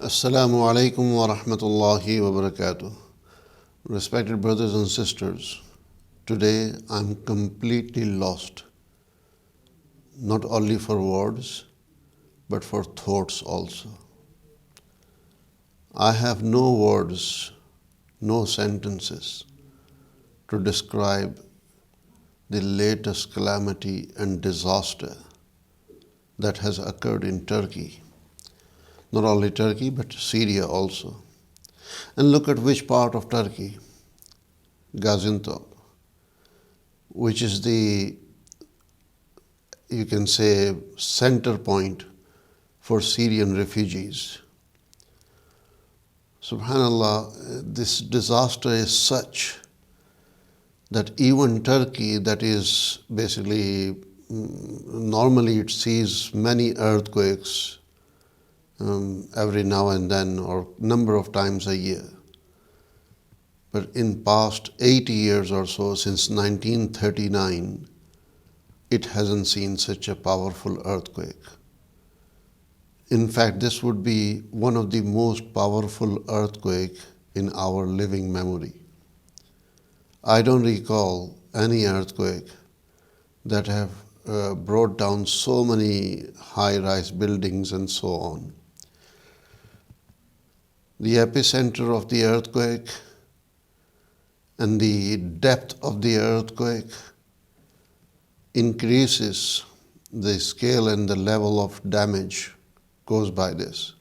Assalamu alaikum wa rahmatullahi wa barakatuh. Respected brothers and sisters, today I'm completely lost, not only for words, but for thoughts also. I have no words, no sentences to describe the latest calamity and disaster that has occurred in Turkey. Not only Turkey, but Syria also. And look at which part of Turkey, Gaziantep, which is the, you can say, center point for Syrian refugees. Subhanallah, this disaster is such that even Turkey, that is basically, normally it sees many earthquakes every now and then or number of times a year. But in past 80 years or so, since 1939, it hasn't seen such a powerful earthquake. In fact, this would be one of the most powerful earthquake in our living memory. I don't recall any earthquake that have brought down so many high-rise buildings and so on. The epicenter of the earthquake and the depth of the earthquake increases the scale and the level of damage goes by this.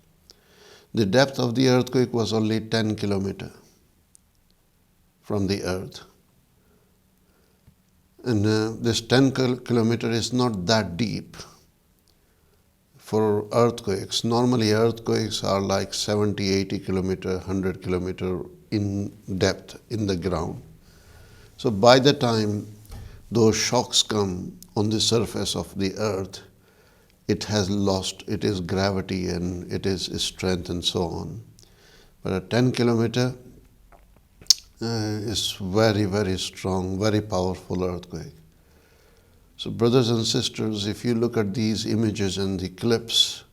The depth of the earthquake was only 10 kilometers from the earth. And this 10 kilometers is not that deep for earthquakes. Normally earthquakes are like 70, 80 kilometers, 100 kilometers in depth in the ground. So by the time those shocks come on the surface of the earth, it has lost its gravity and its strength and so on. But a 10 kilometer is very, very strong, very powerful earthquake. So brothers and sisters, if you look at these images and the clips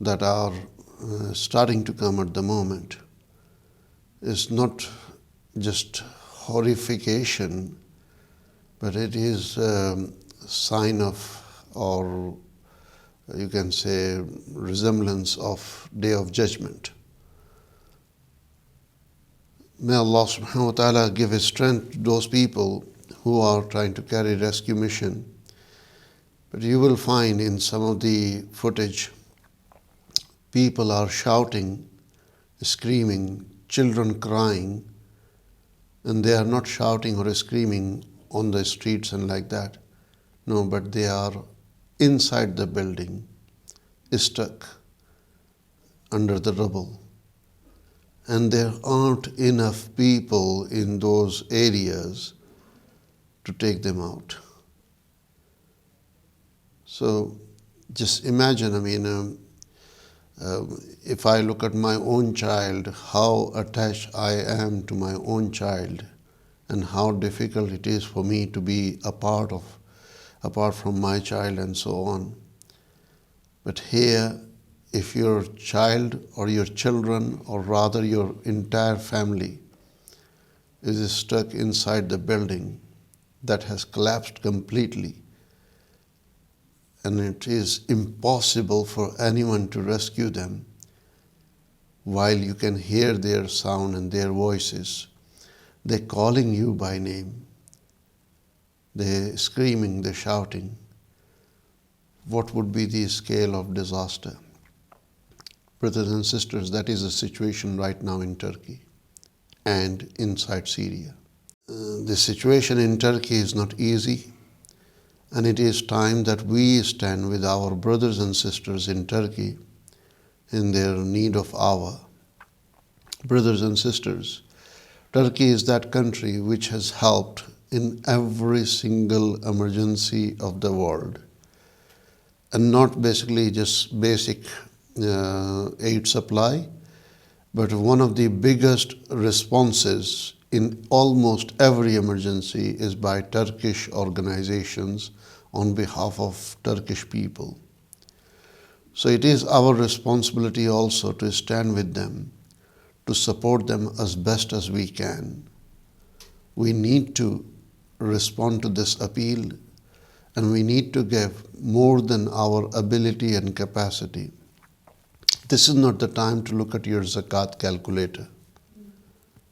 that are starting to come at the moment, it's not just horrification, but it is a sign of, or you can say, resemblance of Day of Judgment. May Allah subhanahu wa ta'ala give His strength to those people who are trying to carry rescue mission. But you will find in some of the footage, people are shouting, screaming, children crying, and they are not shouting or screaming on the streets and like that. No, but they are inside the building, stuck under the rubble. And there aren't enough people in those areas to take them out. So just imagine, if I look at my own child, how attached I am to my own child and how difficult it is for me to be apart from my child and so on. But here, if your child or your children, or rather your entire family, is stuck inside the building that has collapsed completely, and it is impossible for anyone to rescue them, while you can hear their sound and their voices, they're calling you by name, they're screaming, they're shouting. What would be the scale of disaster? Brothers and sisters, that is the situation right now in Turkey and inside Syria. The situation in Turkey is not easy, and it is time that we stand with our brothers and sisters in Turkey in their need of hour. Brothers and sisters, Turkey is that country which has helped in every single emergency of the world, and not basically just basic aid supply, but one of the biggest responses in almost every emergency is by Turkish organizations on behalf of Turkish people. So it is our responsibility also to stand with them, to support them as best as we can. We need to respond to this appeal, and we need to give more than our ability and capacity. This is not the time to look at your zakat calculator.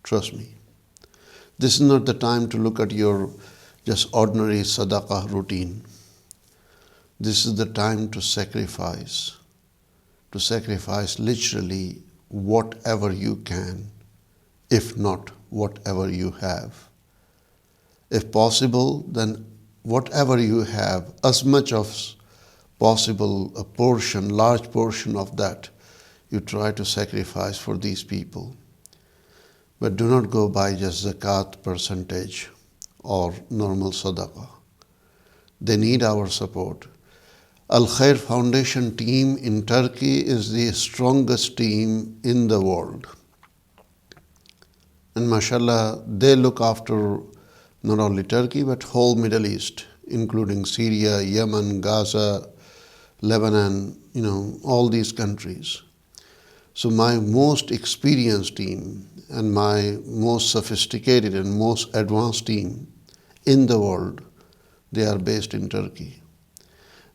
Trust me. This is not the time to look at your just ordinary sadaqah routine. This is the time to sacrifice literally whatever you can, if not whatever you have. If possible, then whatever you have, as much as possible, a portion, large portion of that, you try to sacrifice for these people. But do not go by just zakat percentage or normal sadaqah. They need our support. Al Khair Foundation team in Turkey is the strongest team in the world. And mashallah, they look after not only Turkey but whole Middle East, including Syria, Yemen, Gaza, Lebanon, all these countries. So my most experienced team and my most sophisticated and most advanced team in the world, they are based in Turkey.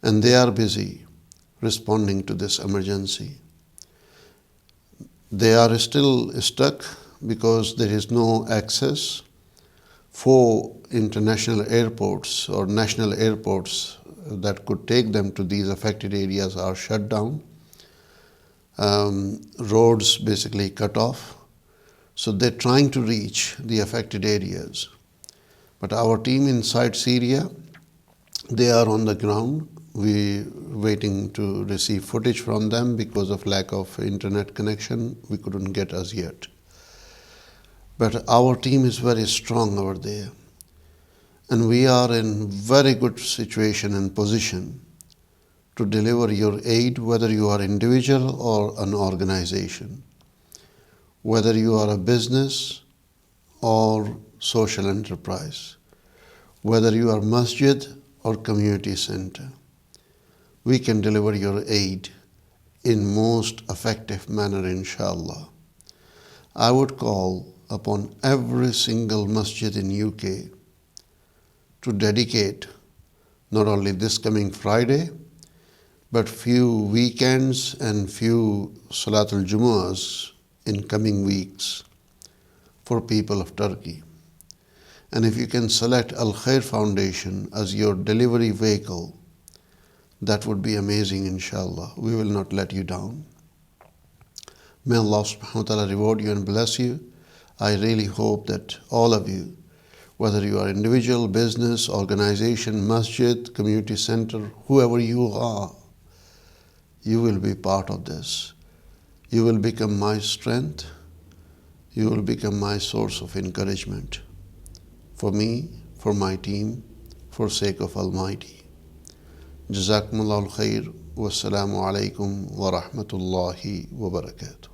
And they are busy responding to this emergency. They are still stuck because there is no access. 4 international airports or national airports that could take them to these affected areas are shut down. Roads basically cut off. So they're trying to reach the affected areas. But our team inside Syria, they are on the ground. We're waiting to receive footage from them because of lack of internet connection. We couldn't get as yet. But our team is very strong over there. And we are in very good situation and position to deliver your aid, whether you are individual or an organization, whether you are a business or social enterprise, whether you are masjid or community center. We can deliver your aid in most effective manner, inshallah. I would call upon every single masjid in UK to dedicate not only this coming Friday, but few weekends and few Salatul Jumu'ahs in coming weeks for people of Turkey. And if you can select Al Khair Foundation as your delivery vehicle, that would be amazing, inshallah. We will not let you down. May Allah subhanahu wa ta'ala reward you and bless you. I really hope that all of you, whether you are individual, business, organization, masjid, community center, whoever you are, you will be part of this. You will become my strength. You will become my source of encouragement for me, for my team, for sake of Almighty. Jazakumullahu khair. Wassalamu alaikum wa rahmatullahi wa barakatuh.